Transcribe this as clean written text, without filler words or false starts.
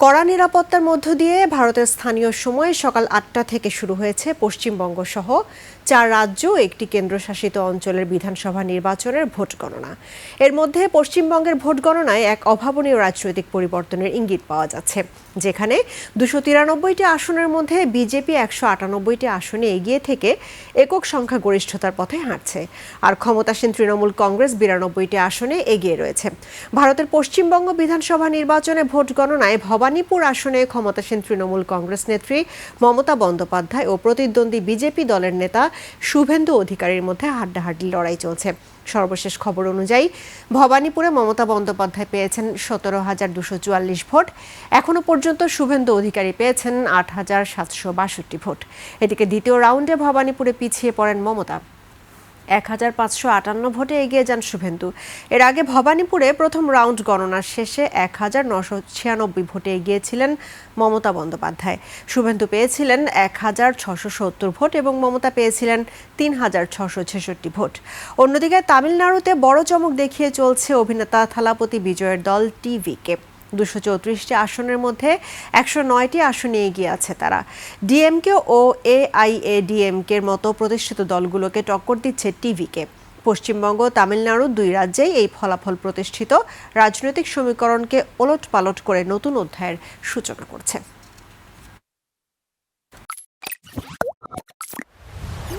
কড়া নিরাপত্তার মধ্য দিয়ে ভারতের স্থানীয় সময় সকাল ৮টা থেকে শুরু হয়েছে পশ্চিমবঙ্গ সহ 4 রাজ্য ও একটি কেন্দ্রশাসিত অঞ্চলের বিধানসভা নির্বাচনের ভোট গণনা। এর মধ্যে পশ্চিমবঙ্গের ভোট গণনায় এক অভাবনীয় রাজনৈতিক পরিবর্তনের ইঙ্গিত পাওয়া যাচ্ছে, যেখানে 293টি আসনের মধ্যে বিজেপি 198টি আসনে এগিয়ে থেকে একক সংখ্যাগরিষ্ঠতার পথে হাঁটছে, আর ক্ষমতাসীন তৃণমূল কংগ্রেস 92টি আসনে এগিয়ে রয়েছে। ভারতের পশ্চিমবঙ্গ বিধানসভা নির্বাচনে ভোট গণনায় ভবানীপুর আসনে ক্ষমতাসীন তৃণমূল কংগ্রেস নেত্রী মমতা বন্দ্যোপাধ্যায় ও প্রতিদ্বন্দ্বী বিজেপি দলের নেতা শুভেন্দু অধিকারীর মধ্যে হাড্ডাহাড্ডি লড়াই চলছে। সর্বশেষ খবর অনুযায়ী ভবানীপুরে মমতা বন্দ্যোপাধ্যায় পেয়েছেন 17,244 ভোট। এখনো পর্যন্ত শুভেন্দু অধিকারী পেয়েছেন 8,762 ভোট। এদিকে দ্বিতীয় রাউন্ডে ভবানীপুরে পিছিয়ে পড়েন মমতা। 1,558 ভোটে এগিয়ে যান শুভেন্দু। এর আগে ভবানীপুরে প্রথম রাউন্ড গণনার শেষে 1,996 ভোটে এগিয়েছিলেন মমতা বন্দ্যোপাধ্যায়। শুভেন্দু পেয়েছিলেন 1,670 ভোট এবং মমতা পেয়েছিলেন 3,666 ভোট। অন্যদিকে তামিলনাড়ুতে বড় চমক দেখিয়ে চলছে অভিনেতা থালাপতি বিজয়ের দল টিভিকে। 234টি আসনের মধ্যে 109টি আসনে এগিয়ে আছে তারা। ডিএমকে ও এআইএডিএমকের মতো প্রতিষ্ঠিত দলগুলোকে টক্কর দিচ্ছে টিভিকে। পশ্চিমবঙ্গ তামিলনাড়ু দুই রাজ্যেই এই ফলাফল প্রতিষ্ঠিত রাজনৈতিক সমীকরণকে ওলটপালট করে নতুন অধ্যায়ের সূচনা করছে।